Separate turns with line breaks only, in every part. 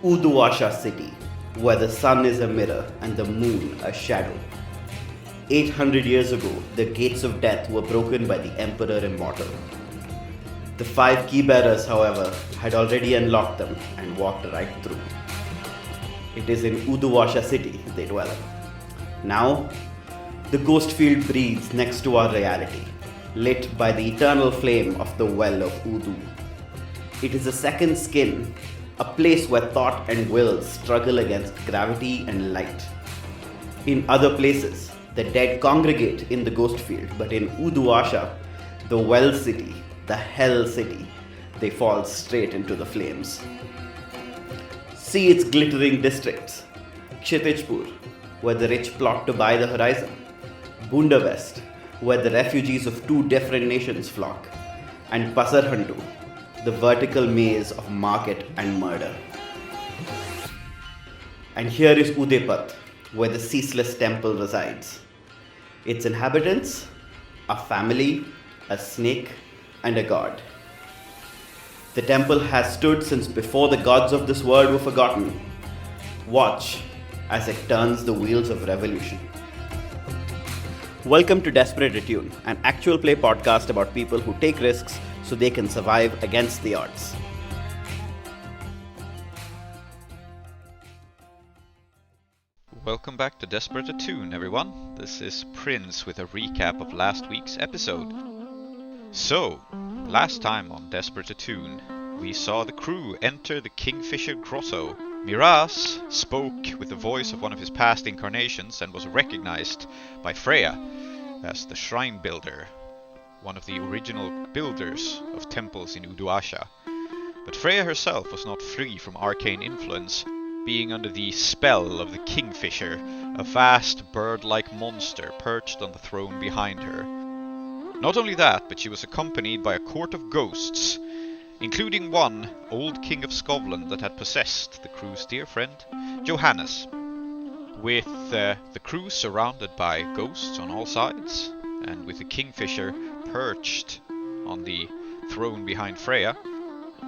Uduasha city, where the sun is a mirror and the moon a shadow. 800 years ago, the gates of death were broken by the Emperor Immortal. The 5 key bearers, however, had already unlocked them and walked right through. It is in Uduasha city they dwell. Now, the ghost field breathes next to our reality, lit by the eternal flame of the well of Udu. It is a second skin, a place where thought and will struggle against gravity and light. In other places, the dead congregate in the ghost field, but in Uduasha, the well city, the hell city, they fall straight into the flames. See its glittering districts: Kshitijpur, where the rich plot to buy the horizon; Bunda West, where the refugees of 2 different nations flock; and Pasarhandu, the vertical maze of market and murder. And here is Udepat, where the ceaseless temple resides. Its inhabitants, a family, a snake, and a god. The temple has stood since before the gods of this world were forgotten. Watch as it turns the wheels of revolution. Welcome to Desperate Attune, an actual play podcast about people who take risks so they can survive against the odds.
Welcome back to Desperate Attune, everyone. This is Prince with a recap of last week's episode. So, last time on Desperate Attune, we saw the crew enter the Kingfisher grotto. Miraz spoke with the voice of one of his past incarnations and was recognized by Freya as the shrine builder, one of the original builders of temples in Uduasha. But Freya herself was not free from arcane influence, being under the spell of the Kingfisher, a vast bird-like monster perched on the throne behind her. Not only that, but she was accompanied by a court of ghosts, including one old king of Scotland that had possessed the crew's dear friend, Johannes. With the crew surrounded by ghosts on all sides, and with the Kingfisher perched on the throne behind Freya,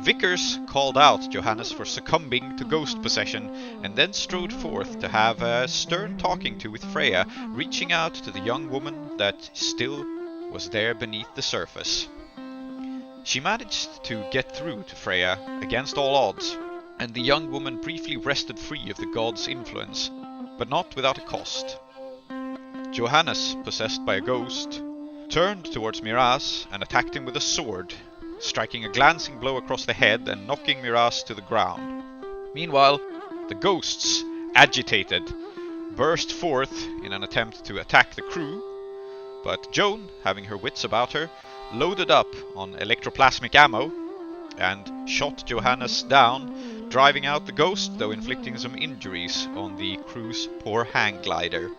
Vickers called out Johannes for succumbing to ghost possession, and then strode forth to have a stern talking to with Freya, reaching out to the young woman that still was there beneath the surface. She managed to get through to Freya against all odds, and the young woman briefly wrested free of the god's influence, but not without a cost. Johannes, possessed by a ghost, turned towards Miraz and attacked him with a sword, striking a glancing blow across the head and knocking Miraz to the ground. Meanwhile, the ghosts, agitated, burst forth in an attempt to attack the crew, but Joan, having her wits about her, loaded up on electroplasmic ammo and shot Johannes down, driving out the ghost, though inflicting some injuries on the crew's poor hang glider.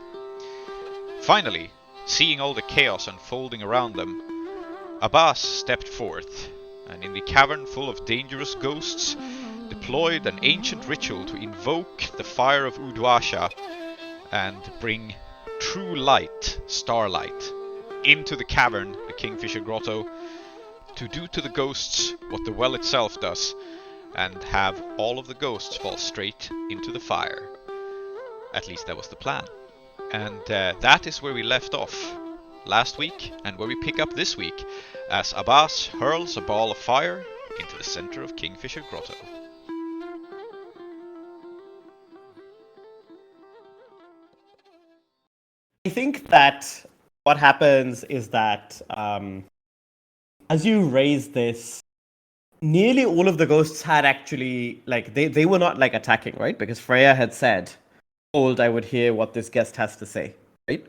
Finally, seeing all the chaos unfolding around them, Abbas stepped forth, and in the cavern full of dangerous ghosts, deployed an ancient ritual to invoke the fire of Uduasha and bring true light, starlight, into the cavern, the Kingfisher grotto, to do to the ghosts what the well itself does, and have all of the ghosts fall straight into the fire. At least that was the plan. And that is where we left off last week, and where we pick up this week, as Abbas hurls a ball of fire into the center of Kingfisher grotto.
I think that what happens is that as you raise this, nearly all of the ghosts had actually, they were not attacking, right? Because Freya had said, "Old, I would hear what this guest has to say," right?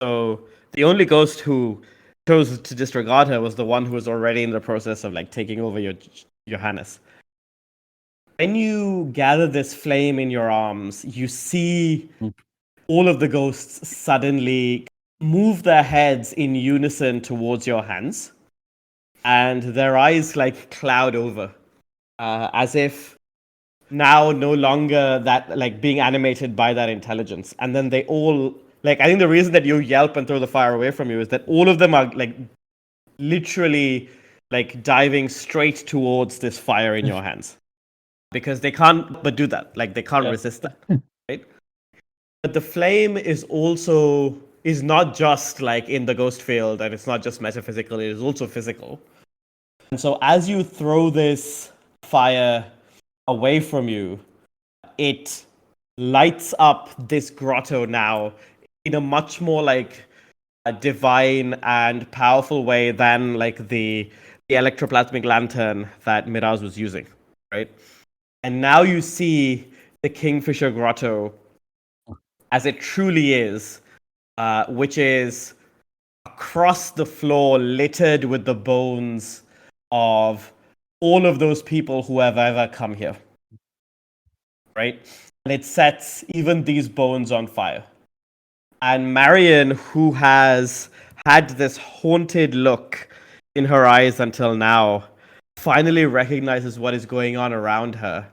So the only ghost who chose to disregard her was the one who was already in the process of taking over your Johannes. When you gather this flame in your arms, you see all of the ghosts suddenly move their heads in unison towards your hands, and their eyes cloud over, as if now no longer that being animated by that intelligence. And then they all I think the reason that you yelp and throw the fire away from you is that all of them are literally diving straight towards this fire in your hands.
because they can't but do that. Like, they can't resist that, right? But the flame is not just like in the ghost field, and it's not just metaphysical, it is also physical. And so as you throw this fire away from you, it lights up this grotto now in a much more like a divine and powerful way than like the electroplasmic lantern that Miraz was using, right? And now you see the Kingfisher grotto as it truly is, which is across the floor littered with the bones of all of those people who have ever come here, right? And it sets even these bones on fire. And Marion, who has had this haunted look in her eyes until now, finally recognizes what is going on around her.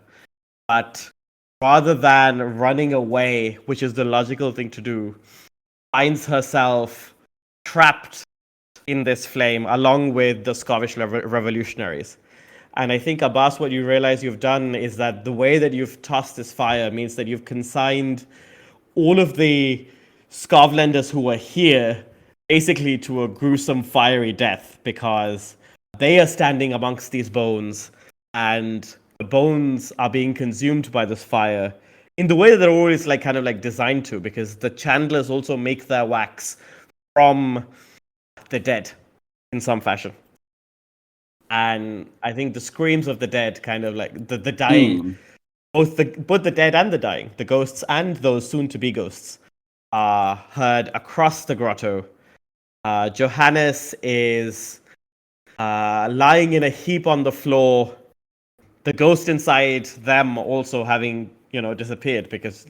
But rather than running away, which is the logical thing to do, finds herself trapped in this flame along with the Scottish revolutionaries. And I think, Abbas, what you realize you've done is that the way that you've tossed this fire means that you've consigned all of the Scotlanders who were here basically to a gruesome fiery death, because they are standing amongst these bones, and the bones are being consumed by this fire in the way that they're always like kind of like designed to, because the chandlers also make their wax from the dead in some fashion. And I think the screams of the dead, kind of like the dying, both the dead and the dying, the ghosts and those soon-to-be ghosts, are heard across the grotto. Johannes is lying in a heap on the floor. The ghost inside them also having, disappeared because,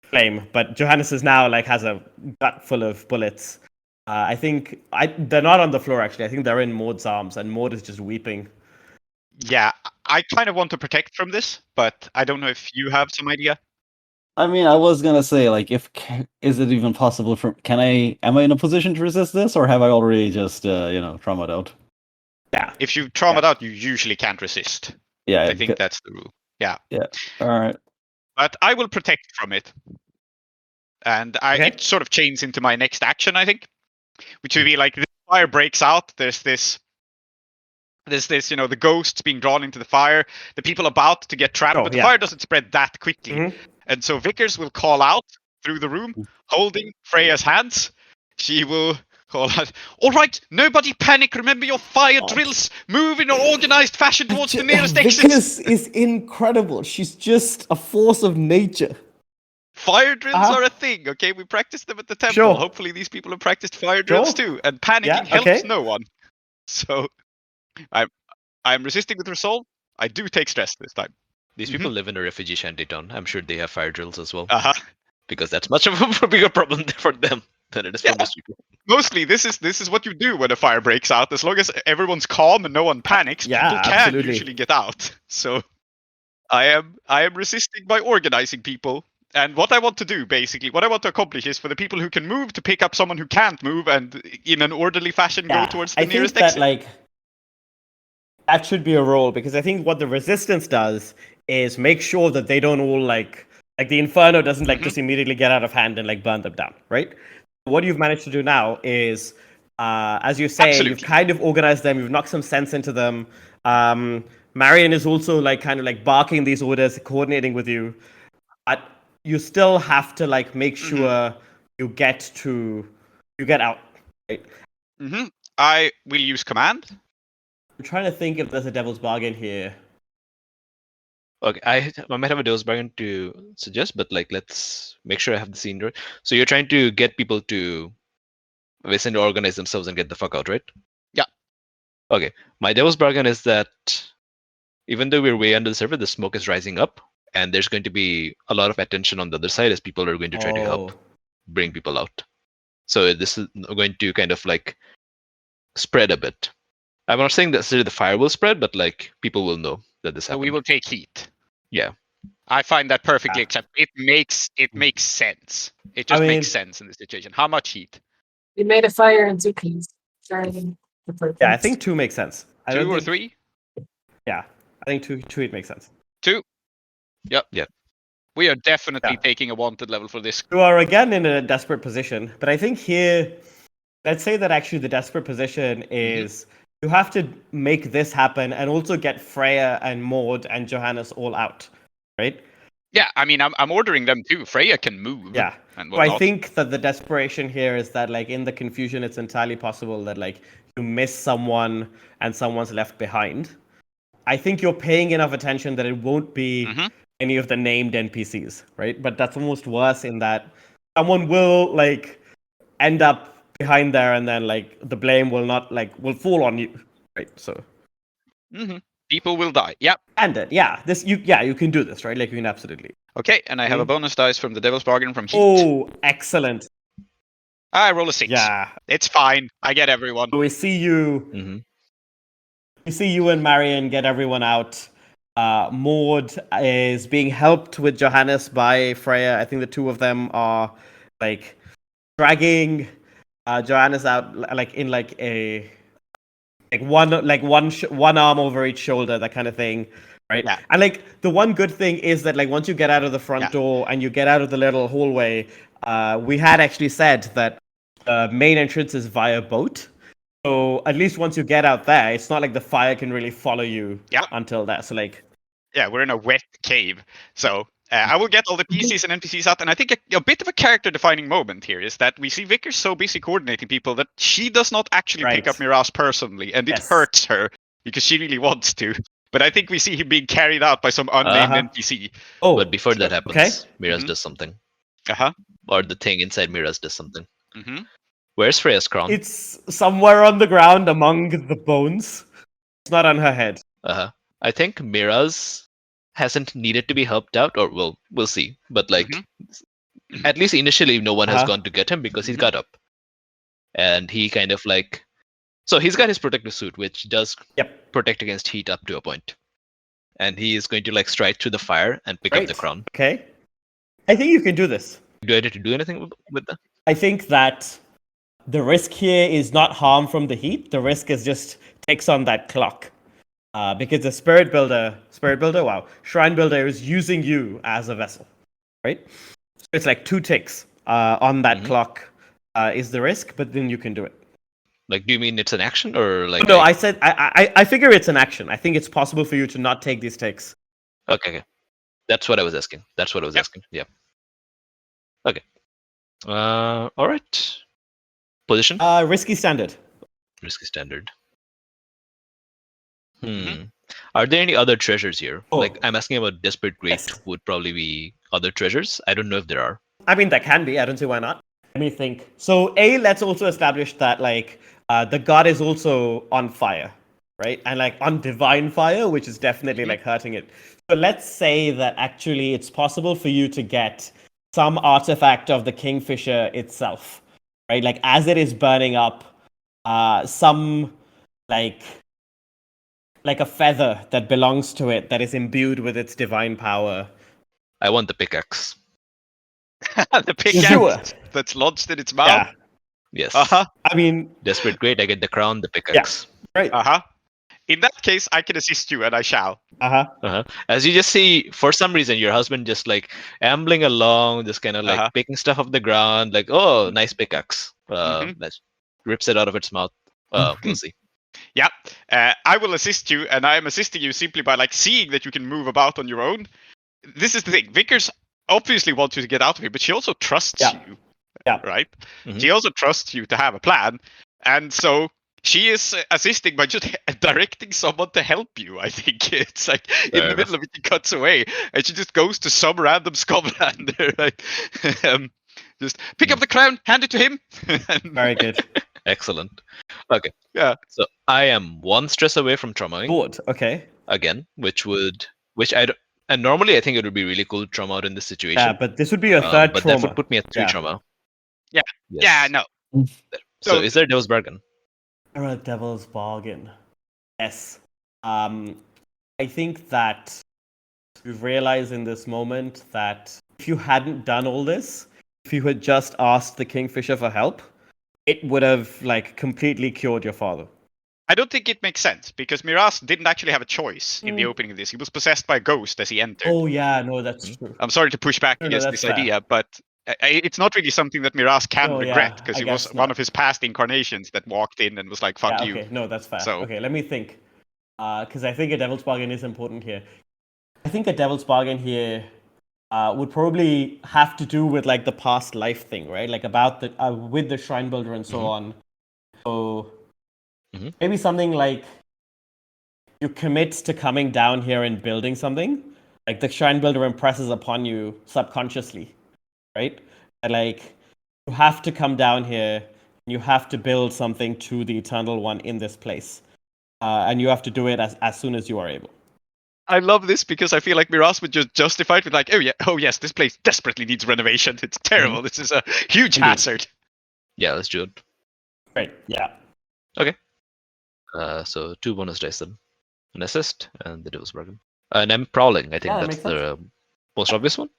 flame. But Johannes is now like has a gut full of bullets. I think they're not on the floor, actually. I think they're in Maud's arms, and Maud is just weeping.
Yeah, I kind of want to protect from this, but I don't know if you have some idea.
I mean, I was gonna say, like, is it even possible am I in a position to resist this, or have I already just, traumatized out?
Yeah. If you traumatized out, you usually can't resist.
Yeah.
I think that's the rule. Yeah.
Yeah. All right.
But I will protect from it. And it sort of chains into my next action, I think. Which would be like, the fire breaks out, there's this, the ghosts being drawn into the fire, the people about to get trapped, but the fire doesn't spread that quickly. Mm-hmm. And so Vickers will call out through the room, holding Freya's hands. She will call out, "All right, nobody panic, remember your fire drills, move in an organized fashion towards the nearest exit."
Vickers is incredible. She's just a force of nature.
Fire drills are a thing, okay? We practice them at the temple. Sure. Hopefully these people have practiced fire drills too. And panicking helps no one. So I'm resisting with resolve. I do take stress this time.
These people live in a refugee shantytown. I'm sure they have fire drills as well.
Uh-huh.
Because that's much of a bigger problem for them than it is for most people.
Mostly, this is what you do when a fire breaks out. As long as everyone's calm and no one panics, people can usually get out. So I am resisting by organizing people. And what I want to do, basically, what I want to accomplish is for the people who can move to pick up someone who can't move and in an orderly fashion go towards the nearest exit.
I think that should be a role, because I think what the resistance does is make sure that they don't all like the Inferno doesn't just immediately get out of hand and burn them down, right? What you've managed to do now is, as you say, you've kind of organized them, you've knocked some sense into them. Marion is also barking these orders, coordinating with you. But you still have to make sure you get out, right?
Mm-hmm. I will use command.
I'm trying to think if there's a devil's bargain here.
Okay, I might have a devil's bargain to suggest, but let's make sure I have the scene right. So you're trying to get people to basically organize themselves and get the fuck out, right?
Yeah.
Okay, my devil's bargain is that even though we're way under the surface, the smoke is rising up. And there's going to be a lot of attention on the other side as people are going to try to help bring people out. So this is going to kind of spread a bit. I'm not saying that the fire will spread, but people will know that this happened.
We will take heat.
Yeah.
I find that perfectly acceptable. It makes sense. It just makes sense in this situation. How much heat?
We made a fire in 2 keys.
Yeah, I think 2 makes sense.
2 or 3?
Yeah. I think two it makes sense.
2. Yep.
Yep.
We are definitely
Yeah.
taking a wanted level for this.
You are again in a desperate position, but I think here, let's say that actually the desperate position is you have to make this happen and also get Freya and Maud and Johannes all out, right?
Yeah, I mean, I'm ordering them too. Freya can move.
Yeah.
And
So I
whatnot.
think that the desperation here is that, like, in the confusion, it's entirely possible that, like, you miss someone and someone's left behind. I think you're paying enough attention that it won't be any of the named NPCs, right? But that's almost worse in that someone will, like, end up behind there, and then, like, the blame will not, like, will fall on you, right? So.
People will die. Yep.
And yeah, you can do this, right? Like, you can absolutely.
Okay, and I have a bonus dice from the Devil's Bargain from Heat.
Oh, excellent.
I roll a 6.
Yeah.
It's fine. I get everyone.
We see you. We see you and Marion get everyone out. Maud is being helped with Johannes by Freya. I think the two of them are, like, dragging Johannes out, like, in, like, a one arm over each shoulder, that kind of thing, right?
Yeah.
And, like, the one good thing is that, like, once you get out of the front door and you get out of the little hallway, we had actually said that the main entrance is via boat. So at least once you get out there, it's not like the fire can really follow you until that. So, like,
Yeah, we're in a wet cave. So I will get all the PCs and NPCs out. And I think a bit of a character-defining moment here is that we see Vickers so busy coordinating people that she does not actually pick up Miraz personally. And it hurts her because she really wants to. But I think we see him being carried out by some unnamed NPC.
Oh,
But before that happens, Miraz does something. Or the thing inside Miraz does something. Where's Freya's crown?
It's somewhere on the ground among the bones. It's not on her head.
I think Miraz hasn't needed to be helped out, or we'll see. But, like, at least initially, no one has gone to get him because he's got up. And he kind of, like... So he's got his protective suit, which does protect against heat up to a point. And he is going to, like, stride through the fire and pick up the crown.
Okay. I think you can do this.
Do I need to do anything with that?
I think that the risk here is not harm from the heat. The risk is just takes on that clock. Because the Shrine Builder is using you as a vessel, right? So it's like 2 ticks on that clock is the risk, but then you can do it.
Like, do you mean it's an action, or like?
No, I said I figure it's an action. I think it's possible for you to not take these ticks.
Okay. That's what I was asking. Asking. Yeah. Okay. All right. Position?
Risky standard.
Risky standard. Are there any other treasures here? Like, I'm asking about Desperate Great would probably be other treasures. I don't know if there are.
I mean, there can be. I don't see why not. Let me think. So, let's also establish that, like, the god is also on fire, right? And, like, on divine fire, which is definitely, like, hurting it. So let's say that actually it's possible for you to get some artifact of the Kingfisher itself, right? Like, as it is burning up, some, like a feather that belongs to it that is imbued with its divine power.
I want the pickaxe.
The pickaxe that's lodged in its mouth?
Yeah.
Yes.
I mean...
Desperate Great, I get the crown, the pickaxe.
Yeah. Right.
In that case, I can assist you, and I shall.
As you just see, for some reason, your husband just, like, ambling along, just kind of, like, picking stuff off the ground, like, oh, nice pickaxe. Rips it out of its mouth. We'll see.
Yeah, I will assist you, and I am assisting you simply by, like, seeing that you can move about on your own. This is the thing. Vickers obviously wants you to get out of here, but she also trusts you.
Yeah.
Right? She also trusts you to have a plan. And so she is assisting by just directing someone to help you, I think. It's like, in the middle of it, he cuts away, and she just goes to some random scumlander. Like, just pick up the crown, hand it to him.
Very good.
Excellent. Okay.
Yeah.
So I am 1 stress away from traumaing.
Bored. Okay.
Again, and normally I think it would be really cool to trauma out in this situation.
Yeah, but this would be a third
but
trauma.
that would put me at 3 trauma.
Yeah.
Yes.
Yeah, no.
So is there Devil's Bargain?
A Devil's Bargain. Yes. I think that we've realized in this moment that if you hadn't done all this, if you had just asked the Kingfisher for help, it would have, like, completely cured your father.
I don't think it makes sense because Miraz didn't actually have a choice in the opening of this. He was possessed by a ghost as he entered.
Oh yeah, no, that's true.
I'm sorry to push back
No,
against
that's
this
fair.
idea, but it's not really something that Miraz can
No,
regret
yeah,
because
I
it was
guess
one
not.
of his past incarnations that walked in and was like, "Fuck
Yeah,
you."
okay, no, that's fair.
So-
Okay, let me think. Because I think a devil's bargain is important here. I think a devil's bargain here would probably have to do with like the past life thing, right? Like about the with the shrine builder and so on. So maybe something like you commit to coming down here and building something. Like the shrine builder impresses upon you subconsciously, right? And like you have to come down here and you have to build something to the Eternal One in this place. And you have to do it as soon as you are able.
I love this because I feel like Miraz would just justify it with like, oh yes, this place desperately needs renovation. It's terrible. This is a huge hazard.
Yeah, let's do it.
Right, yeah.
Okay. So 2 bonus dice then. An assist and the Devil's Bargain. And I'm prowling. I think
Yeah, that
that's
makes
the most obvious one.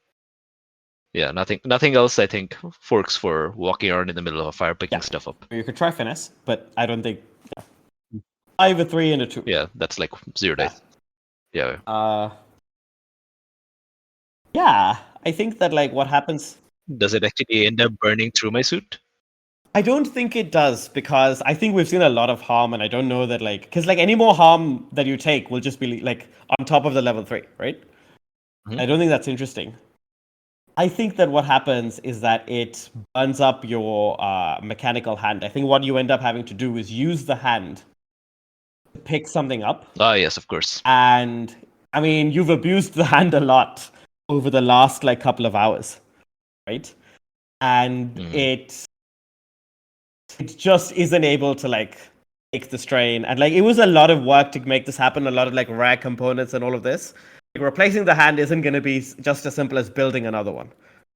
Yeah, nothing else I think forks for walking around in the middle of a fire picking stuff up.
You could try finesse, but I don't think. Yeah. 5, a 3, and a 2.
Yeah, that's like 0 dice. Yeah.
Yeah, I think that like what happens.
Does it actually end up burning through my suit?
I don't think it does because I think we've seen a lot of harm, and I don't know that like because like any more harm that you take will just be like on top of the level 3, right? I don't think that's interesting. I think that what happens is that it burns up your mechanical hand. I think what you end up having to do is use the hand to pick something up.
Ah, yes, of course.
And I mean, you've abused the hand a lot over the last like couple of hours, right? And it just isn't able to like take the strain. And like it was a lot of work to make this happen, a lot of like rare components and all of this. Like, replacing the hand isn't going to be just as simple as building another one,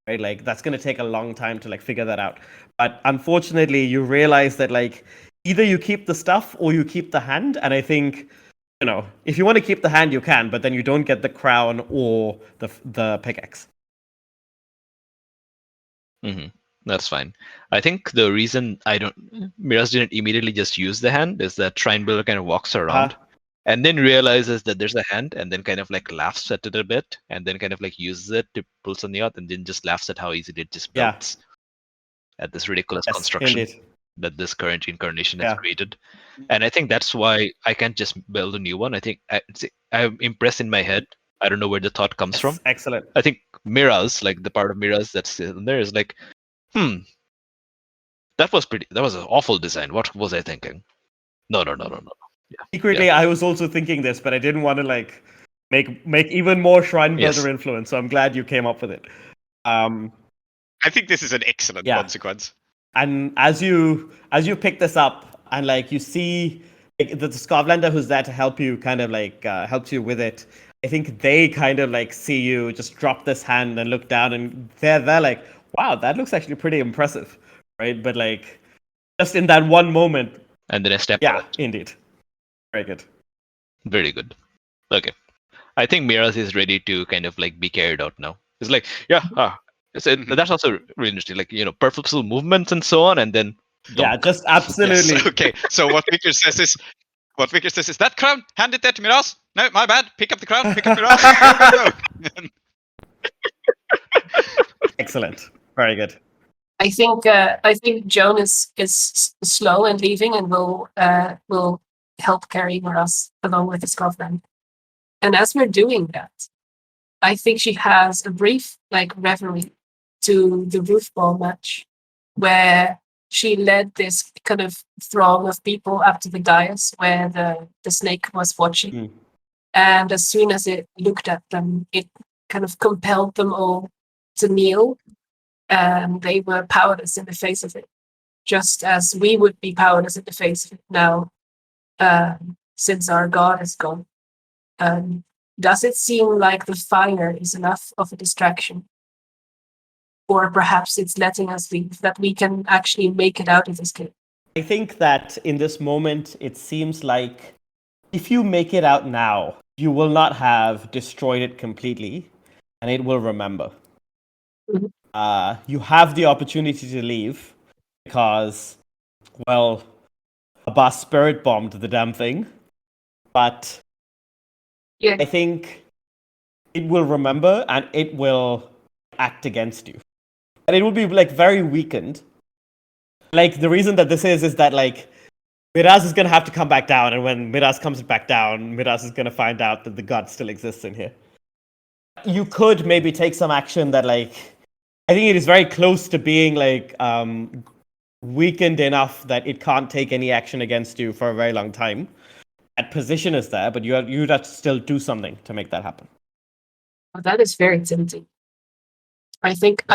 right? Like that's going to take a long time to like figure that out. But unfortunately, you realize that like either you keep the stuff or you keep the hand. And I think, you know, if you want to keep the hand, you can, but then you don't get the crown or the pickaxe.
That's fine. I think the reason Miraz didn't immediately just use the hand is that Shrine Builder kind of walks around and then realizes that there's a hand and then kind of like laughs at it a bit and then kind of like uses it to pull something out and then just laughs at how easily it just melts at this ridiculous construction that this current incarnation has created. And I think that's why I can't just build a new one. I think I'm impressed in my head. I don't know where the thought comes from.
Excellent.
I think Miraz, like the part of Miraz that's in there is like, that was an awful design. What was I thinking? No. Yeah.
Secretly, I was also thinking this, but I didn't want to like make even more Shrine Builder influence. So I'm glad you came up with it.
I think this is an excellent consequence.
And as you pick this up and like you see like, the Scavlander who's there to help you, kind of like helps you with it. I think they kind of like see you just drop this hand and look down, and they're like, wow, that looks actually pretty impressive, right? But like, just in that one moment.
And then I step
Yeah, indeed. Very good.
Very good. Okay. I think Miraz is ready to kind of like be carried out now. It's like, that's also really interesting. Like, you know, purposeful movements and so on, and then
just absolutely.
Yes. Okay, so what Victor says is, that crown, hand it there to Miraz. No, my bad. Pick up the crown. Pick up Miraz.
Excellent. Very good.
I think Joan is slow and leaving and will help carry us along with the Scotland. And as we're doing that, I think she has a brief like reverie to the roof ball match where she led this kind of throng of people up to the dais where the snake was watching. And as soon as it looked at them, it kind of compelled them all to kneel. And they were powerless in the face of it, just as we would be powerless in the face of it now, since our God is gone. Does it seem like the fire is enough of a distraction? Or perhaps it's letting us leave, that we can actually make it out of this cave?
I think that in this moment, it seems like if you make it out now, you will not have destroyed it completely, and it will remember. You have the opportunity to leave because, well, Abbas spirit bombed the damn thing, but
Yeah.
I think it will remember and it will act against you. And it will be like very weakened. Like the reason that this is that like Miraz is gonna have to come back down, and when Miraz comes back down, Miraz is gonna find out that the god still exists in here. You could maybe take some action that like I think it is very close to being like weakened enough that it can't take any action against you for a very long time. That position is there, but you'd have to still do something to make that happen.
Oh, that is very tempting. I think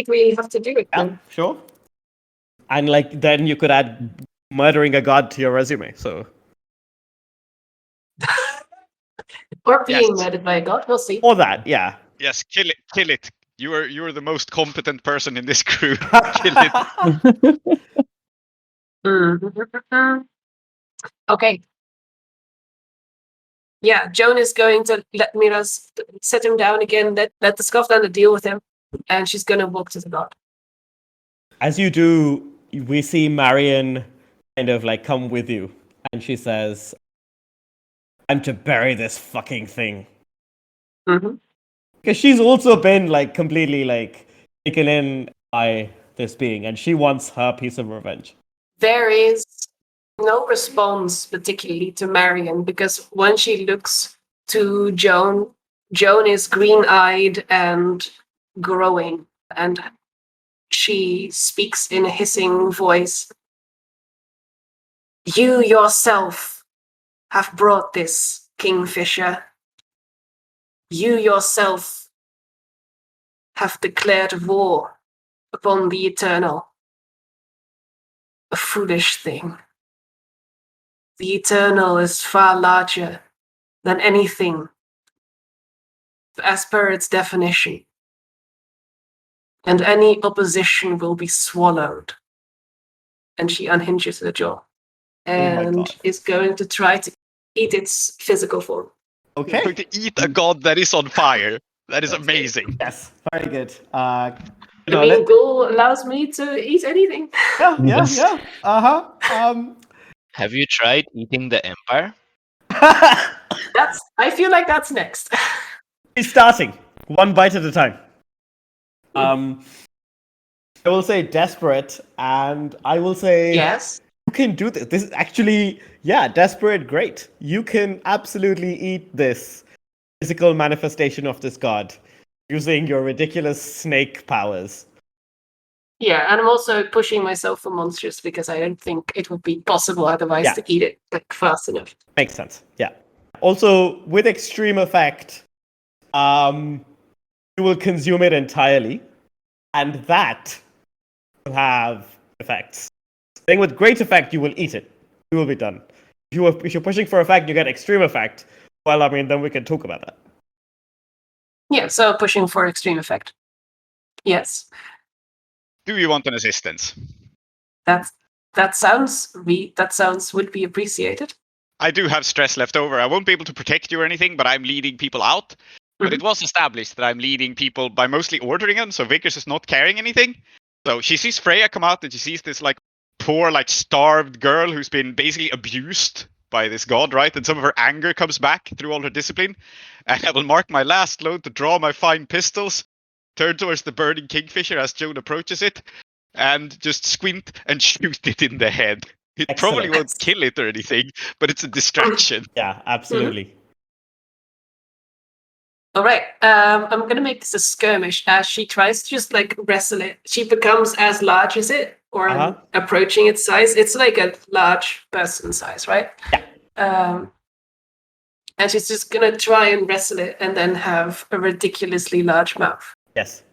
we have to do it.
Yeah,
Then.
sure. And like then you could add murdering a god to your resume. So
Or being
Yes.
murdered by a god. We'll see.
or that, yeah.
Yes, kill it, kill it. You are the most competent person in this crew. Kill it.
Okay. Yeah, Joan is going to let Miraz set him down again, let the Scofflander deal with him, and she's going to walk to the god.
As you do, we see Marion kind of like come with you, and she says, "I'm to bury this fucking thing."
Mm-hmm.
Because she's also been like completely like taken in by this being, and she wants her piece of revenge.
There is no response particularly to Marion, because when she looks to Joan, Joan is green-eyed and growing, and she speaks in a hissing voice. You yourself have brought this, Kingfisher. You yourself have declared war upon the Eternal. A foolish thing. The Eternal is far larger than anything, as per its definition, and any opposition will be swallowed. And she unhinges her jaw and
God.
is going to try to eat its physical form.
You're
Okay.
going to eat a god that is on fire. That is amazing.
Yes. Very good.
Ghoul allows me to eat anything.
Yeah.
Have you tried eating the Empire?
I feel like that's next.
It's starting one bite at a time. I will say desperate, and I will say
Yes.
you can do this. This is actually, yeah, desperate, great. You can absolutely eat this physical manifestation of this god using your ridiculous snake powers.
Yeah, and I'm also pushing myself for monstrous because I don't think it would be possible otherwise to eat it like fast enough.
Makes sense. Yeah. Also, with extreme effect, you will consume it entirely, and that will have effects. Saying with great effect, you will eat it. You will be done. If you're pushing for effect, you get extreme effect. Well, I mean, then we can talk about that.
Yeah, so pushing for extreme effect. Yes.
Do you want an assistance?
That sounds would be appreciated.
I do have stress left over. I won't be able to protect you or anything, but I'm leading people out. But it was established that I'm leading people by mostly ordering them, so Vickers is not carrying anything. So she sees Freya come out, and she sees this like poor, like starved girl who's been basically abused by this god, right? And some of her anger comes back through all her discipline. And I will mark my last load to draw my fine pistols, turn towards the burning Kingfisher as Joan approaches it, and just squint and shoot it in the head. It probably
Excellent.
won't kill it or anything, but it's a distraction.
Yeah, absolutely.
All right. I'm gonna make this a skirmish as she tries to just like wrestle it. She becomes as large as it, or approaching its size. It's like a large person size, right?
Yeah.
And she's just gonna try and wrestle it, and then have a ridiculously large mouth.
Yes.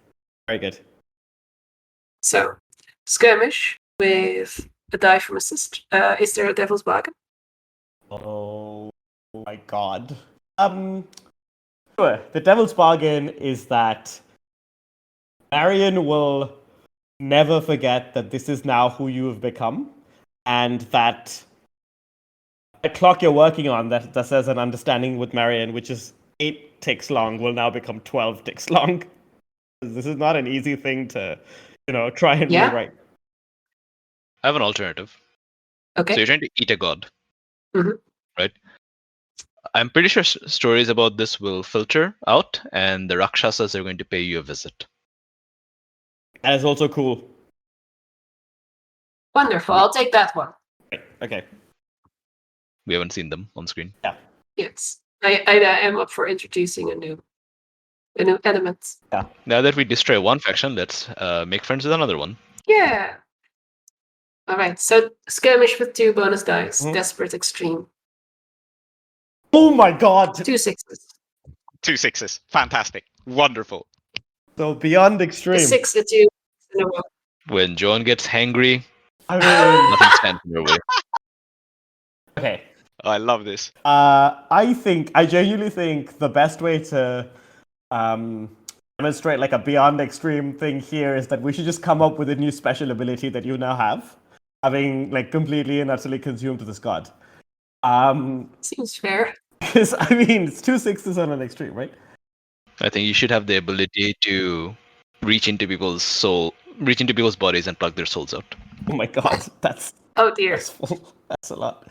Very good.
So, skirmish with a die from assist. Is there a devil's bargain?
Oh my god. Sure. The devil's bargain is that Marion will never forget that this is now who you have become, and that the clock you're working on that says an understanding with Marion, which is 8 ticks long, will now become 12 ticks long. This is not an easy thing to, try and rewrite.
I have an alternative.
Okay.
So you're trying to eat a god,
Mhm.
right? I'm pretty sure stories about this will filter out, and the Rakshasas are going to pay you a visit.
That is also cool.
Wonderful. I'll take that one.
Okay.
We haven't seen them on screen.
Yes. I am up for introducing a new element.
Now that we destroy one faction, let's make friends with another one.
Yeah. All right. So skirmish with 2 bonus dice.
Mhm.
Desperate extreme.
Oh my god!
2 6s.
2 6s. Fantastic. Wonderful.
So beyond
A
extreme.
6, a 2 in a row.
When Joan gets hangry,
I mean,
nothing stands in her way.
okay.
I love this.
I genuinely think the best way to demonstrate like a beyond extreme thing here is that we should just come up with a new special ability that you now have, having like completely and utterly consumed this god.
Seems fair.
Because I mean, it's 2 6s on an extreme, right?
I think you should have the ability to reach into people's bodies and plug their souls out.
Oh my god, that's
Oh dear.
stressful. That's a lot.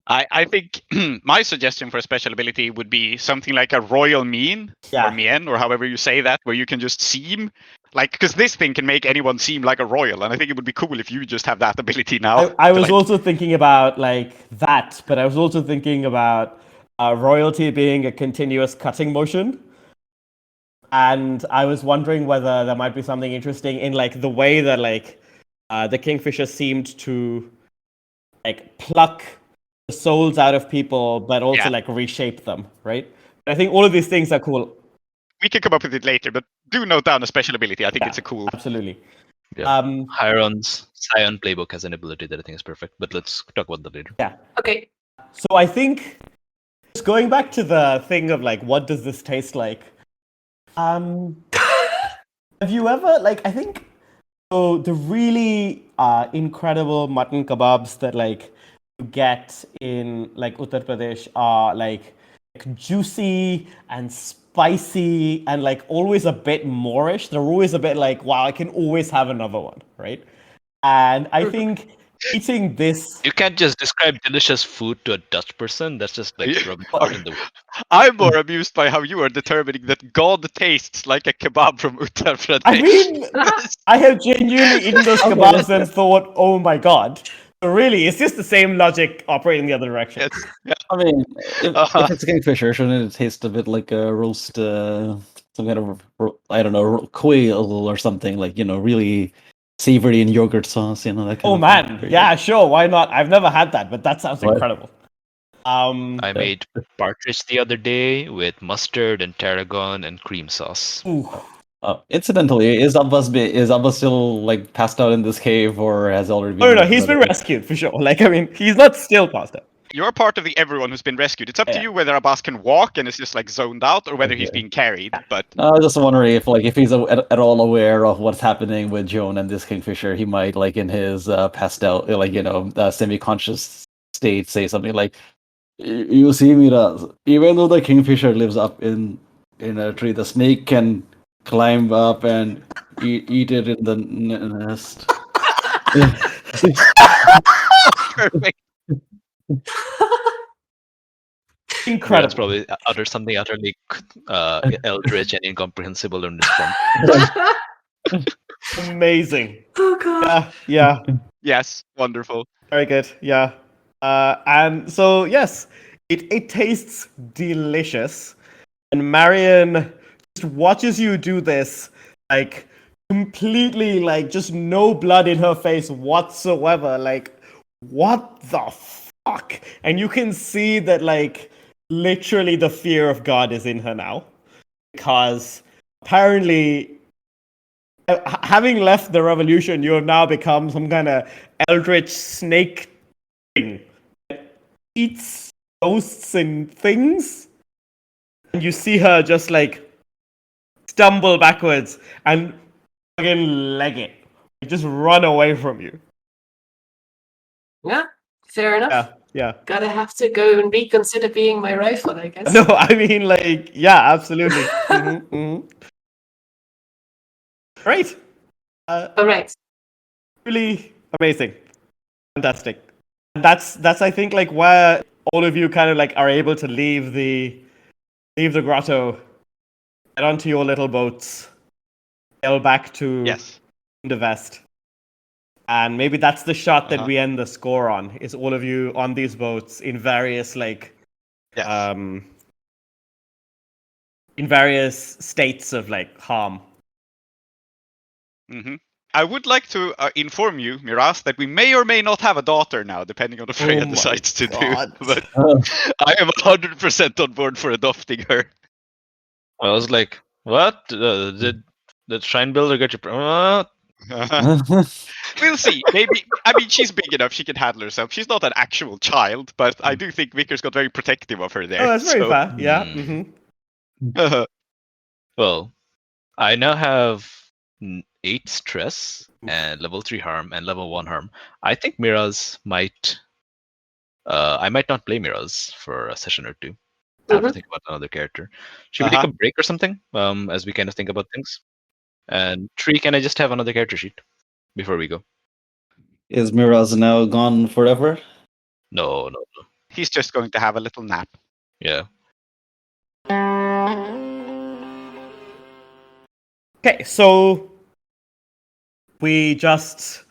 I think my suggestion for a special ability would be something like a royal mien
Yeah.
or mien or however you say that, where you can just seem like, because this thing can make anyone seem like a royal, and I think it would be cool if you just have that ability now.
I
to,
was
like,
also thinking about like that, but I was also thinking about royalty being a continuous cutting motion. And I was wondering whether there might be something interesting in like the way that like the Kingfisher seemed to like pluck the souls out of people, but also
Yeah.
like reshape them, right? I think all of these things are cool.
we can come up with it later, but do note down a special ability. I think
Yeah.
it's a cool.
Absolutely.
Yeah. Hiron's Scion playbook has an ability that I think is perfect, but let's talk about that later.
Yeah.
Okay.
So I think just going back to the thing of like, what does this taste like? Have you ever like? I think so. The really incredible mutton kebabs that like you get in like Uttar Pradesh are like juicy and spicy and like always a bit Moorish. They're always a bit like, wow, I can always have another one, right? And I think eating this.
You can't just describe delicious food to a Dutch person. That's just like
Yeah.
rubbing salt in the wound.
I'm more amused by how you are determining that God tastes like a kebab from Uttar Pradesh.
I mean, I have genuinely eaten those kebabs and thought, oh my god. So really, it's just the same logic operating the other direction.
Yes. Yeah.
I mean, if it's a Kingfisher, shouldn't it taste a bit like a roast, some kind of, I don't know, quail or something, like, you know, really savory in yogurt sauce, you know, that kind
Oh
of
man,
thing.
yeah, sure, why not? I've never had that, but that sounds
What?
incredible.
I made partridge the other day with mustard and tarragon and cream sauce.
Ooh.
Incidentally, is Abbas still like passed out in this cave, or has already been?
No, he's been rescued for sure. Like, I mean, he's not still passed out.
You're part of the everyone who's been rescued. It's up to
Yeah.
you whether Abbas can walk and is just like zoned out, or whether he's being carried. But
I was just wondering if he's at all aware of what's happening with Joan and this Kingfisher, he might, like, in his passed out, like, you know, semi-conscious state, say something like, "You see, Mira, even though the Kingfisher lives up in a tree, the snake can climb up and eat it in the nest."
perfect.
Incredible.
That's probably uttered something utterly eldritch and incomprehensible in response.
Amazing.
Oh god.
Yeah.
Yes, wonderful.
Very good. Yeah. And so yes, it tastes delicious. And Marion just watches you do this, like completely like just no blood in her face whatsoever. Like, what the fuck? And you can see that like literally the fear of God is in her now. Because apparently having left the revolution, you have now become some kind of eldritch snake thing that eats ghosts and things. And you see her just like stumble backwards and fucking leg it. Just run away from you.
Yeah. Fair enough.
Yeah.
Gotta have to go and reconsider being my rifle, I guess.
No, I mean, like, yeah, absolutely. Great.
All right.
Really amazing. Fantastic. That's I think like where all of you kind of like are able to leave the grotto, get onto your little boats, sail back to
Yes.
the west. And maybe that's the shot that
Uh-huh.
we end the score on, is all of you on these boats in various like
Yes.
in various states of like harm.
Hmm. I would like to inform you, Miraz, that we may or may not have a daughter now, depending on what Freya
my
decides to
God.
do. But I am 100% on board for adopting her.
I was like, what? Did the shrine builder get your?
We'll see. Maybe. I mean, she's big enough; she can handle herself. She's not an actual child, but I do think Vickers got very protective of her there.
Oh, that's very
so.
fair. Yeah.
Uh,
Well, I now have 8 stress and level 3 harm and level 1 harm. I think Miraz might. I might not play Miraz for a session or two. I have to think about another character. Should we take a break or something? As we kind of think about things. And Tree, can I just have another character sheet before we go?
Is Miraz now gone forever?
No.
He's just going to have a little nap.
Yeah.
Okay, so we just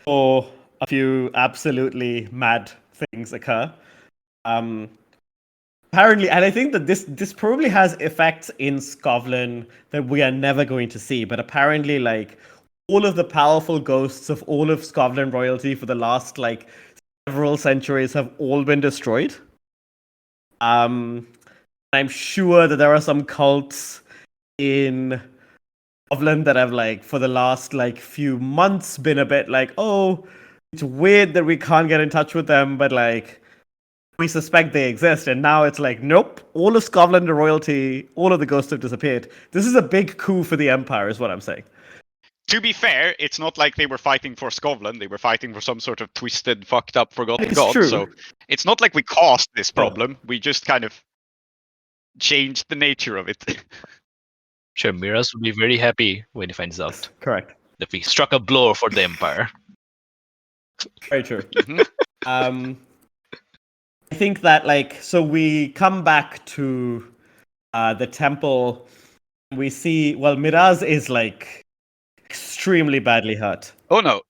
saw a few absolutely mad things occur. Apparently, and I think that this probably has effects in Scotland that we are never going to see. But apparently, like all of the powerful ghosts of all of Scotland royalty for the last like several centuries have all been destroyed. I'm sure that there are some cults in Scotland that have like for the last like few months been a bit like, oh, it's weird that we can't get in touch with them, but like we suspect they exist. And now it's like, nope, all of Scotland and royalty, all of the ghosts have disappeared. This is a big coup for the Empire, is what I'm saying.
To be fair, it's not like they were fighting for Scotland. They were fighting for some sort of twisted, fucked up, forgotten
It's
god.
true.
So it's not like we caused this problem. We just kind of changed the nature of it.
Sure, Miraz will be very happy when he finds out
Correct.
that we struck a blow for the Empire.
Very true.
Mhm.
I think that like so we come back to the temple. We see Miraz is like extremely badly hurt.
Oh no,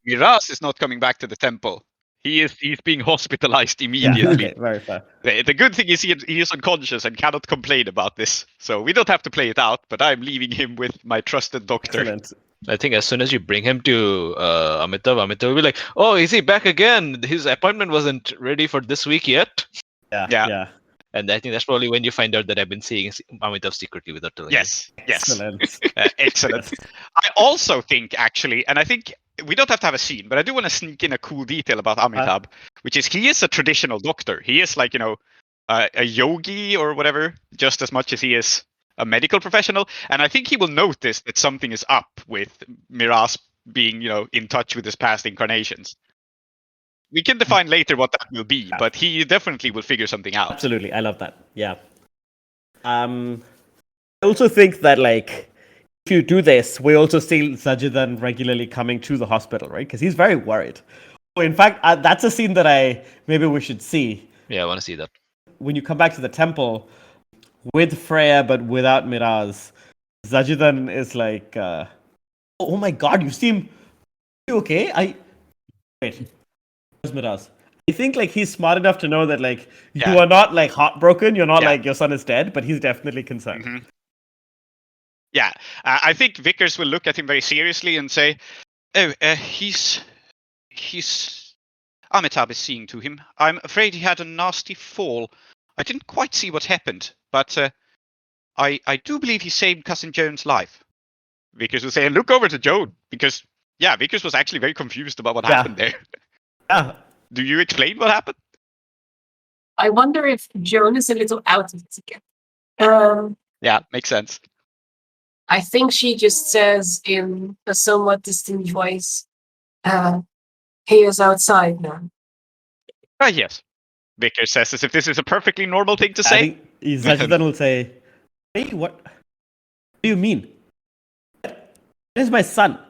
Miraz is not coming back to the temple. He's being hospitalized immediately.
Yeah, okay, very fair.
The good thing is he is unconscious and cannot complain about this, so we don't have to play it out. But I'm leaving him with my trusted doctor.
Excellent.
I think as soon as you bring him to Amitabh will be like, oh, is he back again? His appointment wasn't ready for this week yet.
Yeah.
And I think that's probably when you find out that I've been seeing Amitabh secretly without telling
Yes.
Excellent.
Excellent. I also think, actually, and I think we don't have to have a scene, but I do want to sneak in a cool detail about Amitabh, which is he is a traditional doctor. He is like, a yogi or whatever, just as much as he is a medical professional. And I think he will notice that something is up with Miraz being, in touch with his past incarnations. We can define later what that will be, but he definitely will figure something out.
Absolutely, I love that. Yeah. I also think that like if you do this, we also see Zajidan regularly coming to the hospital, right? Because he's very worried. Oh, in fact, that's a scene that maybe we should see.
Yeah, I want to see that.
When you come back to the temple with Freya but without Miraz, Zajidan is like, oh my god, you okay? Wait. Where's Miraz? I think like he's smart enough to know that like you are not like heartbroken, you're not like your son is dead, but he's definitely concerned.
Mm-hmm. Yeah, I think Vickers will look at him very seriously and say, "Oh, he's Amitabh is seeing to him. I'm afraid he had a nasty fall. I didn't quite see what happened, but I do believe he saved cousin Joan's life." Vickers will say, and look over to Joan, because Vickers was actually very confused about what happened there.
Yeah.
Do you explain what happened?
I wonder if Joan is a little out of it again.
Yeah, makes sense.
I think she just says in a somewhat distant voice, he is outside now.
Yes. Vickers says as if this is a perfectly normal thing to say.
I think Zajidan will say, hey, what do you mean? Where's my son?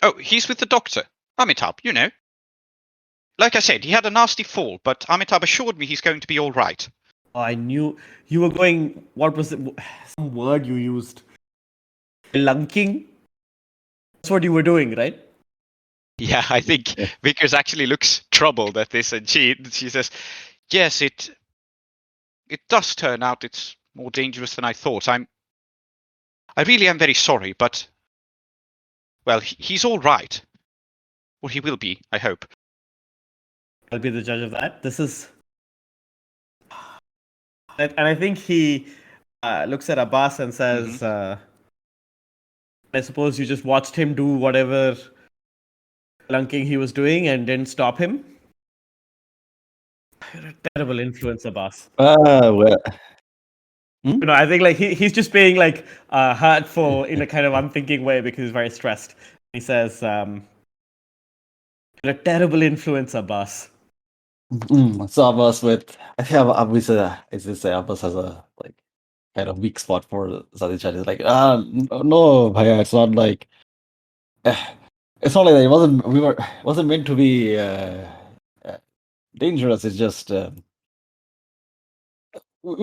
Oh, he's with the doctor. Amitabh, you know. Like I said, he had a nasty fall, but Amitabh assured me he's going to be all right.
Oh, I knew you were going. What was it? Some word you used? Lunking? That's what you were doing, right?
Yeah, I think Vickers actually looks troubled at this, and she says, "Yes, it does turn out it's more dangerous than I thought. I really am very sorry, but well, he's all right, or he will be, I hope."
I'll be the judge of that. This is, and I think he looks at Abbas and says, "I suppose you just watched him do whatever lunking he was doing and didn't stop him." You're a terrible influence, Abbas.
Well,
I think like he's just being like hurtful in a kind of unthinking way because he's very stressed. He says, "You're a terrible influence, Abbas."
so Abbas I think Abbas, Abbas has a like kind of weak spot for Sadichan. He's like, no, Bhaiya, it's not like, it's not like that. It wasn't meant to be dangerous. It's just, we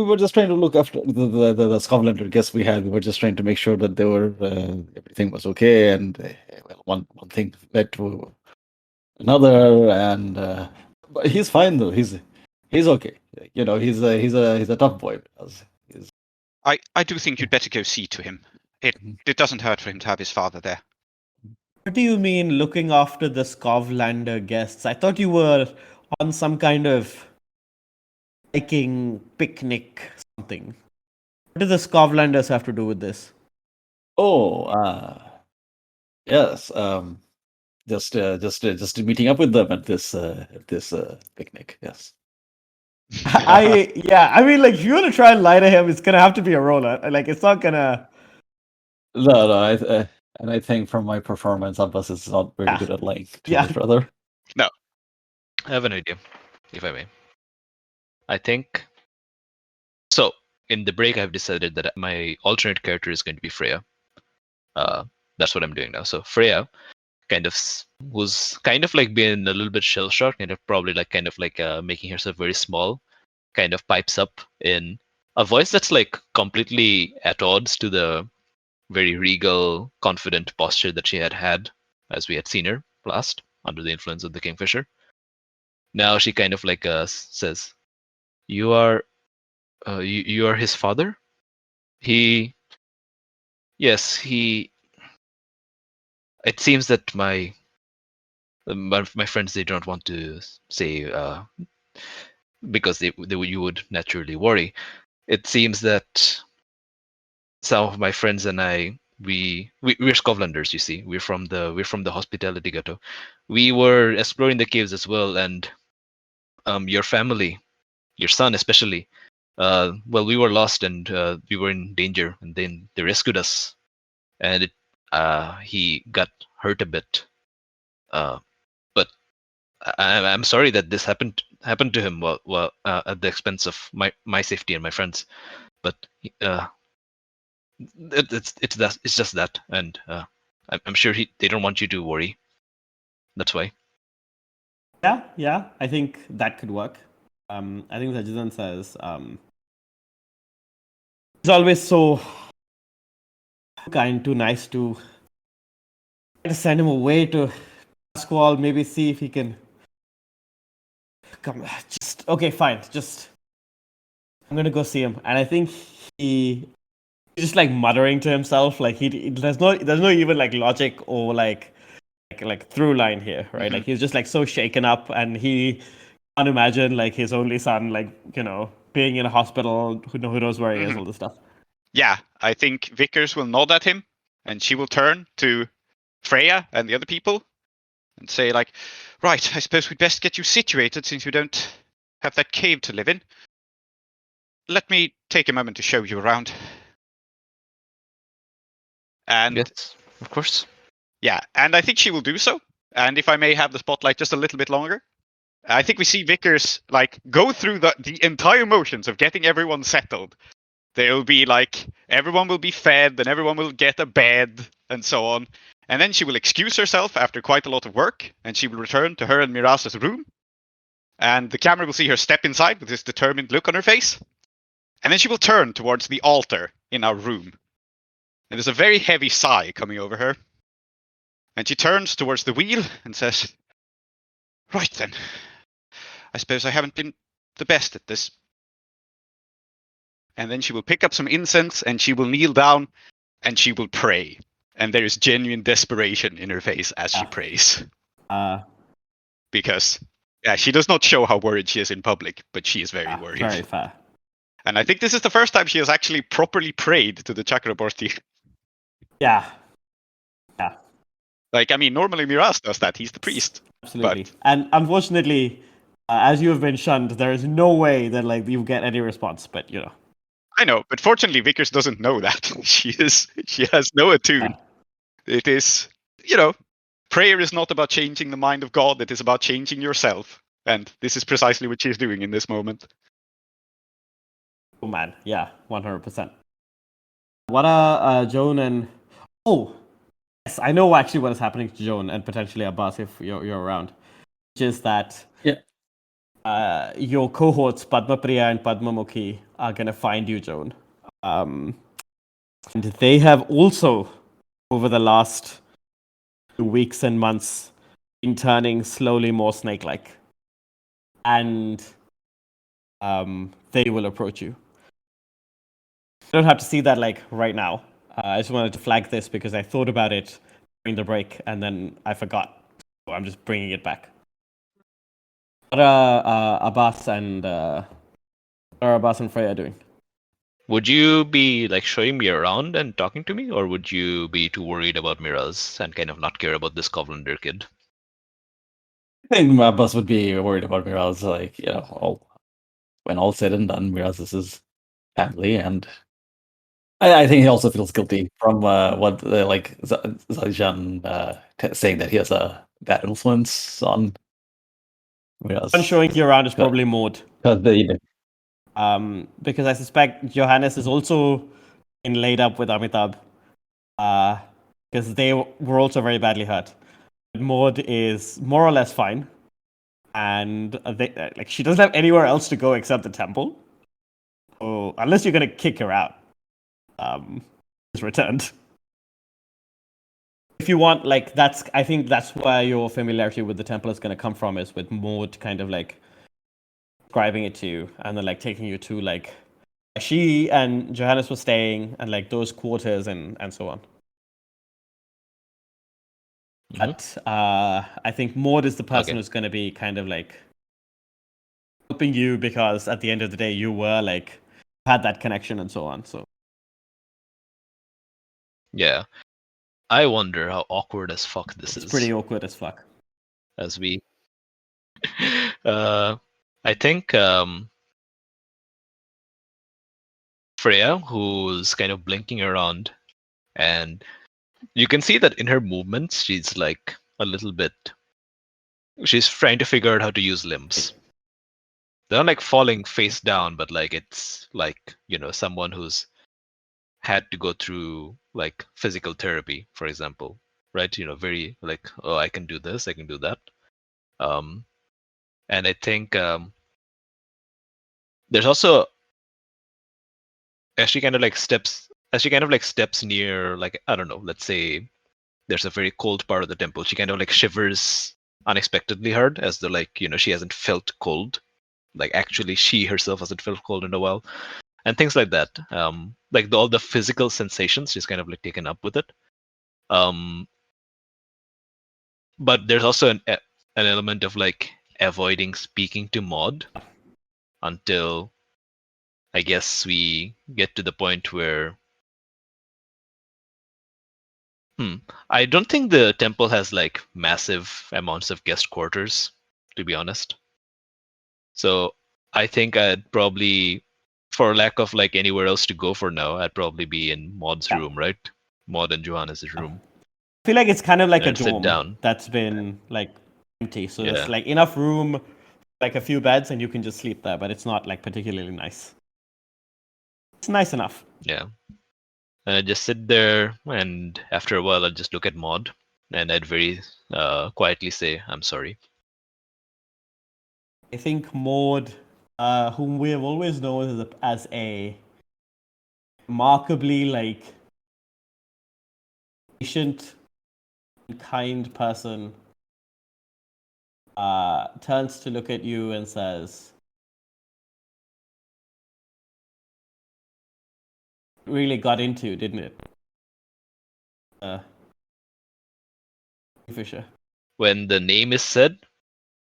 were just trying to look after the Scotland guests we had. We were just trying to make sure that they were, everything was okay. And well, one thing led to another, and but he's fine though. He's okay. You know, he's a tough boy.
I do think you'd better go see to him. It doesn't hurt for him to have his father there.
What do you mean looking after the Skovlander guests? I thought you were on some kind of hiking picnic something. What do the Skovlanders have to do with this?
Oh, yes. Just meeting up with them at this picnic. Yes.
I mean, like, if you want to try and lie to him, it's gonna have to be a roller. Like, it's not gonna.
No. And I think from my performance, Abbas is not very good at lying to his brother.
No. I have an idea, if I may. I think so. In the break, I've decided that my alternate character is going to be Freya. That's what I'm doing now. So Freya was kind of like being a little bit shell shocked, kind of probably like making herself very small, kind of pipes up in a voice that's like completely at odds to the very regal, confident posture that she had as we had seen her last under the influence of the Kingfisher. Now she kind of like says, "You are his father? Yes, he. It seems that my friends, they don't want to say because you would naturally worry. It seems that some of my friends and I, we're Skovlanders, you see. We're from the hospitality ghetto. We were exploring the caves as well, and your family, your son especially, well, we were lost and we were in danger, and then they rescued us, and he got hurt a bit, but I'm sorry that this happened to him well at the expense of my safety and my friends, but it's just that, and I'm sure they don't want you to worry. That's why.
Yeah, I think that could work. I think Sajidhan says he's always so kind, too nice to send him away to Squall, maybe see if he can come. Just okay, fine. Just I'm gonna go see him, and I think he's just like muttering to himself, like there's no even like logic or like through line here, right?
Mm-hmm.
Like he's just like so shaken up, and he can't imagine like his only son, like, you know, being in a hospital, who knows where he is, all this stuff.
Yeah, I think Vickers will nod at him, and she will turn to Freya and the other people and say, like, right, I suppose we'd best get you situated since you don't have that cave to live in. Let me take a moment to show you around. And
yes, of course.
Yeah, and I think she will do so. And if I may have the spotlight just a little bit longer, I think we see Vickers like go through the entire motions of getting everyone settled. There will be like everyone will be fed, and everyone will get a bed, and so on. And then she will excuse herself after quite a lot of work, and she will return to her and Mirasa's room, And the camera will see her step inside with this determined look on her face. And then she will turn towards the altar in our room. And there's a very heavy sigh coming over her. And she turns towards the wheel and says, "Right then. I suppose I haven't been the best at this." And then she will pick up some incense and she will kneel down and she will pray. And there is genuine desperation in her face as she prays. Because she does not show how worried she is in public, but she is very worried.
Very fair.
And I think this is the first time she has actually properly prayed to the Chokroborty.
Yeah. Yeah.
Like, I mean, normally Miraz does that. He's the priest.
Absolutely. And unfortunately, as you have been shunned, there is no way that like you get any response. But you know.
I know, but fortunately, Vickers doesn't know that. She has no attune. It is, prayer is not about changing the mind of God. It is about changing yourself, and this is precisely what she's doing in this moment.
Oh man, yeah, 100%. What are Joan and yes, I know actually what is happening to Joan and potentially Abbas if you're around, which is that your cohorts Padmapriya and Padmamukhi are gonna find you, Joan. And they have also, over the last 2 weeks and months, been turning slowly more snake-like, and they will approach you. You don't have to see that like right now. I just wanted to flag this because I thought about it during the break and then I forgot. So I'm just bringing it back. What are Abbas and Freya doing?
Would you be like showing me around and talking to me, or would you be too worried about Miraz and kind of not care about this Covelander kid?
I think Abbas would be worried about Miraz. Like, when all said and done, Miraz is his family, and I think he also feels guilty from what Zajan saying that he has a bad influence on Miraz.
One showing you around is probably Maud. Because I suspect Johannes is also in laid up with Amitabh. Because they were also very badly hurt. Maud is more or less fine. And she doesn't have anywhere else to go except the temple. So unless you're gonna kick her out. Is returned. If you want, I think that's where your familiarity with the temple is going to come from, is with Maud kind of like describing it to you and then like taking you to like she and Johannes were staying and like those quarters and so on. Mm-hmm. But I think Maud is the person who's going to be kind of like helping you because at the end of the day you were like had that connection and so on. So.
Yeah. I wonder how awkward as fuck this is.
It's pretty awkward as fuck.
As we... I think Freya, who's kind of blinking around, and you can see that in her movements, she's like a little bit... She's trying to figure out how to use limbs. They're not like falling face down, but like it's like, someone who's had to go through like physical therapy, for example, right? Very like, oh, I can do this, I can do that. And I think there's also as she kind of like steps near, like, I don't know, let's say there's a very cold part of the temple, she kind of like shivers unexpectedly hard, as though like, she hasn't felt cold, like actually she herself hasn't felt cold in a while. And things like that, like all the physical sensations, she's kind of like taken up with it. But there's also an element of like avoiding speaking to Maud until I guess we get to the point where I don't think the temple has like massive amounts of guest quarters, to be honest. So I think I'd probably, for lack of like anywhere else to go for now, I'd probably be in Maud's room, right? Maud and Johannes' room.
I feel like it's kind of like
and
a dorm that's been like empty. So there's like enough room, like a few beds, and you can just sleep there, but it's not like particularly nice. It's nice enough.
Yeah. And I'd just sit there, and after a while I'd just look at Maud, and I'd very quietly say, I'm sorry.
I think Maud, whom we have always known as a remarkably like patient and kind person, turns to look at you and says, "Really got into, didn't it, Kingfisher?"
When the name is said,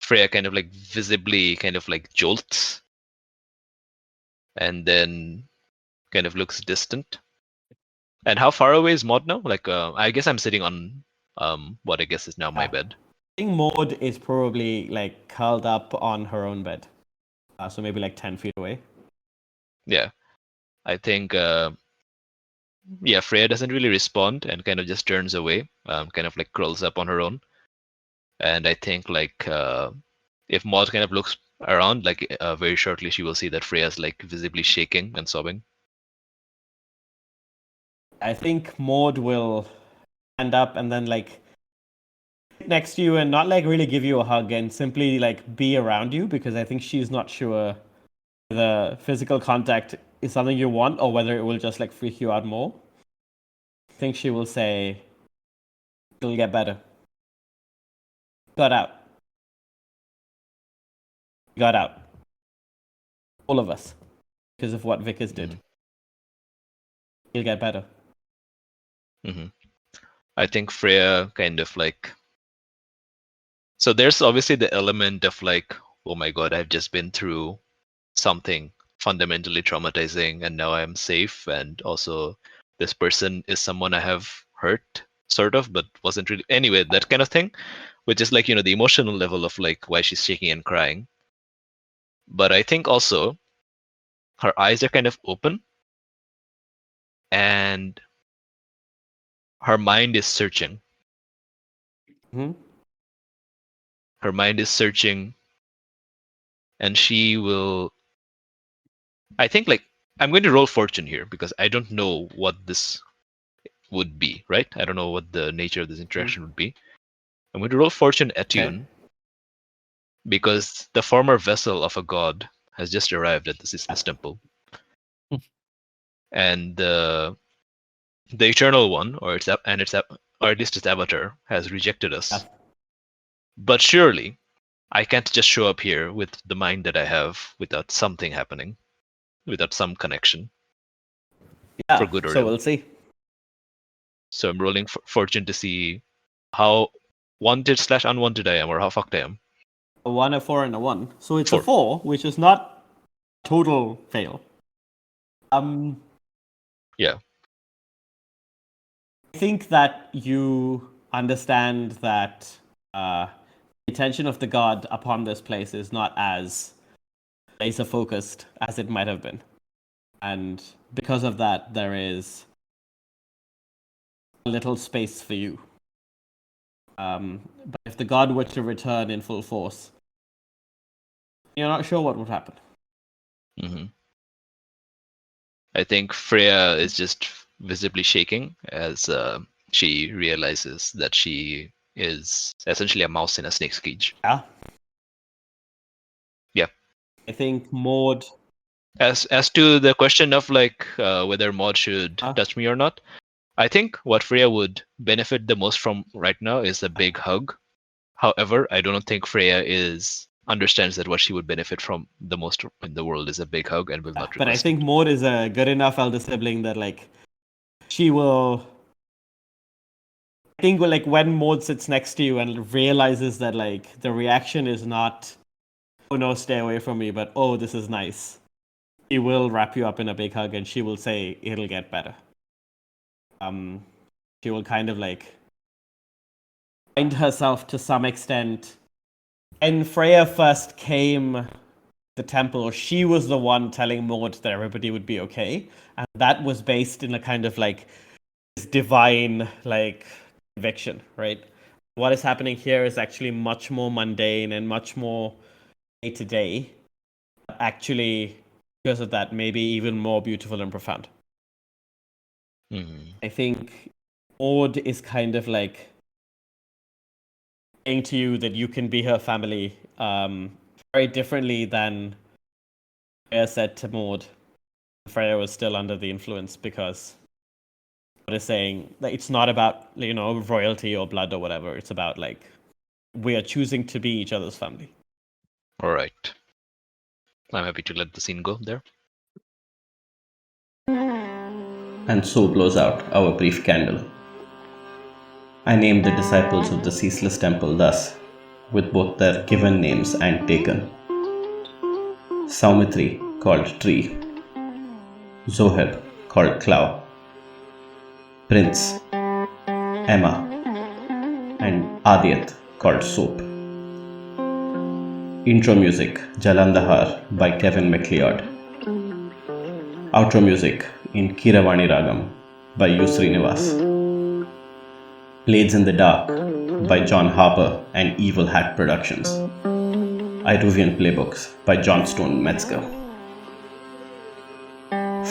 Freya kind of like visibly kind of like jolts and then kind of looks distant. And how far away is Maud now? Like, I guess I'm sitting on what I guess is now my bed.
I think Maud is probably like curled up on her own bed, so maybe like 10 feet away.
Yeah, I think Freya doesn't really respond and kind of just turns away, kind of like curls up on her own. And I think like if Maud kind of looks around, like very shortly she will see that Freya's like visibly shaking and sobbing.
I think Maud will stand up and then like next to you and not like really give you a hug and simply like be around you, because I think she's not sure the physical contact is something you want or whether it will just like freak you out more. I think she will say, "It'll get better. Got out. Got out. All of us. Because of what Vickers did. He'll get better."
Mm-hmm. I think Freya kind of like... So there's obviously the element of like, oh my god, I've just been through something fundamentally traumatizing and now I'm safe, and also this person is someone I have hurt, sort of, but wasn't really... Anyway, that kind of thing, which is like, the emotional level of like why she's shaking and crying. But I think also her eyes are kind of open and her mind is searching.
Mm-hmm.
Her mind is searching, and she will... I think like I'm going to roll fortune here because I don't know what this would be, right? I don't know what the nature of this interaction would be. I'm going to roll fortune Attune because the former vessel of a god has just arrived at this temple. And the eternal one, or at least its avatar, has rejected us. But surely I can't just show up here with the mind that I have without something happening, without some connection.
Yeah,
for good or
so
ill.
we'll see.
So I'm rolling fortune to see how wanted/unwanted I am, or how fucked I am.
A 1, a 4, and a 1. So it's
4.
a 4, which is not total fail.
Yeah.
I think that you understand that the attention of the god upon this place is not as laser focused as it might have been. And because of that, there is a little space for you. But if the god were to return in full force, you're not sure what would happen.
Mm-hmm. I think Freya is just visibly shaking as she realizes that she is essentially a mouse in a snake's cage.
Yeah.
Yeah.
I think Maud...
As to the question of like whether Maud should touch me or not, I think what Freya would benefit the most from right now is a big hug. However, I don't think Freya understands that what she would benefit from the most in the world is a big hug and will not request
But I think Maud is a good enough elder sibling that like she will... I think like when Maud sits next to you and realizes that like the reaction is not, "Oh no, stay away from me," but, "Oh, this is nice," she will wrap you up in a big hug and she will say, "It'll get better." She will kind of like find herself to some extent. And Freya first came to the temple, she was the one telling Maud that everybody would be okay, and that was based in a kind of like this divine like conviction, right? What is happening here is actually much more mundane and much more day to day. Actually, because of that, maybe even more beautiful and profound.
Mm-hmm.
I think Maud is kind of like saying to you that you can be her family very differently than Freya said to Maud. Freya was still under the influence because what is saying that it's not about, royalty or blood or whatever. It's about we are choosing to be each other's family.
All right. I'm happy to let the scene go there.
And so blows out our brief candle. I named the disciples of the ceaseless temple thus, with both their given names and taken. Soumithri, called Tree. Zoheb, called Klow. Prince, Emma, and Aadiyat, called Soap. Intro music, Jalandhar by Kevin MacLeod. Outro music in Kiravani Ragam by Srinivas. Blades in the Dark by John Harper and Evil Hat Productions. Iruvian playbooks by Johnstone Metzger.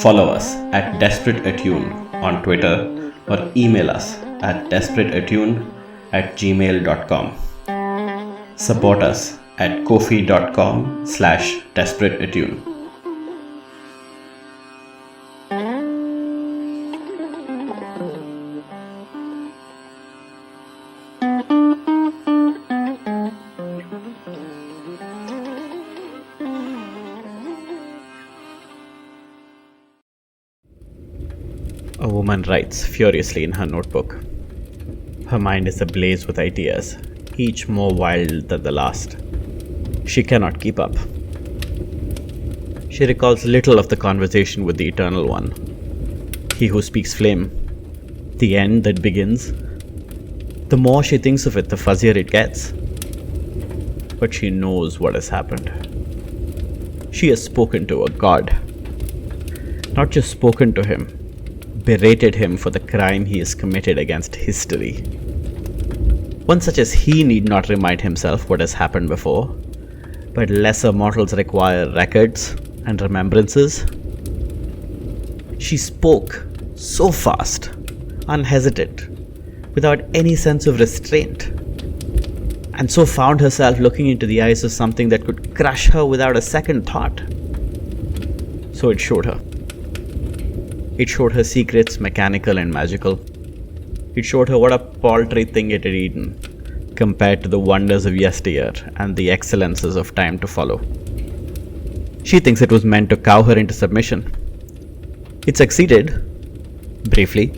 Follow us at Desperate Attune on Twitter or email us at desperateattune@gmail.com. Support us at kofi.com/desperateattune.
A woman writes furiously in her notebook. Her mind is ablaze with ideas, each more wild than the last. She cannot keep up. She recalls little of the conversation with the Eternal One, he who speaks flame, the end that begins. The more she thinks of it, the fuzzier it gets. But she knows what has happened. She has spoken to a god. Not just spoken to him, berated him for the crime he has committed against history. One such as he need not remind himself what has happened before, but lesser mortals require records and remembrances. She spoke so fast, unhesitant, without any sense of restraint, and so found herself looking into the eyes of something that could crush her without a second thought. So it showed her. It showed her secrets, mechanical and magical. It showed her what a paltry thing it had eaten, compared to the wonders of yesteryear and the excellences of time to follow. She thinks it was meant to cow her into submission. It succeeded, briefly.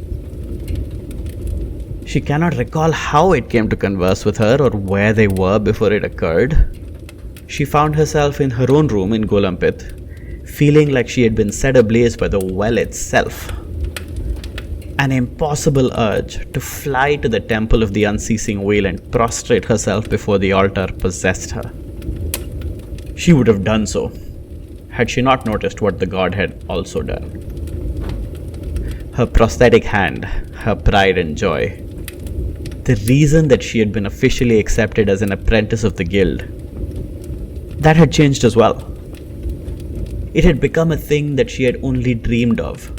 She cannot recall how it came to converse with her or where they were before it occurred. She found herself in her own room in Golampith, feeling like she had been set ablaze by the well itself. An impossible urge to fly to the temple of the unceasing wheel and prostrate herself before the altar possessed her. She would have done so, had she not noticed what the god had also done. Her prosthetic hand, her pride and joy, the reason that she had been officially accepted as an apprentice of the guild, that had changed as well. It had become a thing that she had only dreamed of,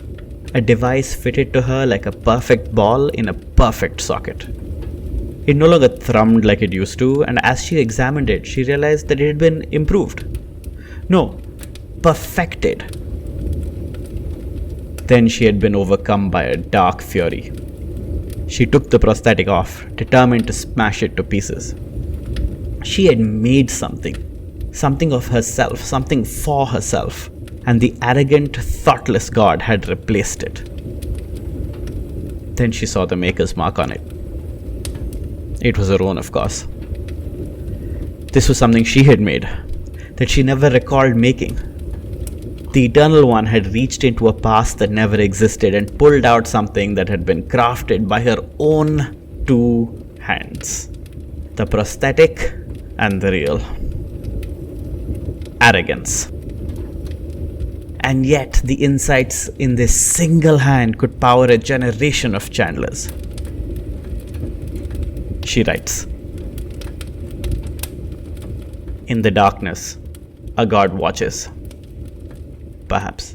a device fitted to her like a perfect ball in a perfect socket. It no longer thrummed like it used to, and as she examined it, she realized that it had been improved. No, perfected. Then she had been overcome by a dark fury. She took the prosthetic off, determined to smash it to pieces. She had made something of herself, something for herself, and the arrogant, thoughtless god had replaced it. Then she saw the maker's mark on it. It was her own, of course. This was something she had made, that she never recalled making. The Eternal One had reached into a past that never existed and pulled out something that had been crafted by her own two hands. The prosthetic and the real. Arrogance. And yet the insights in this single hand could power a generation of Chandlers. She writes, "In the darkness, a god watches. Perhaps."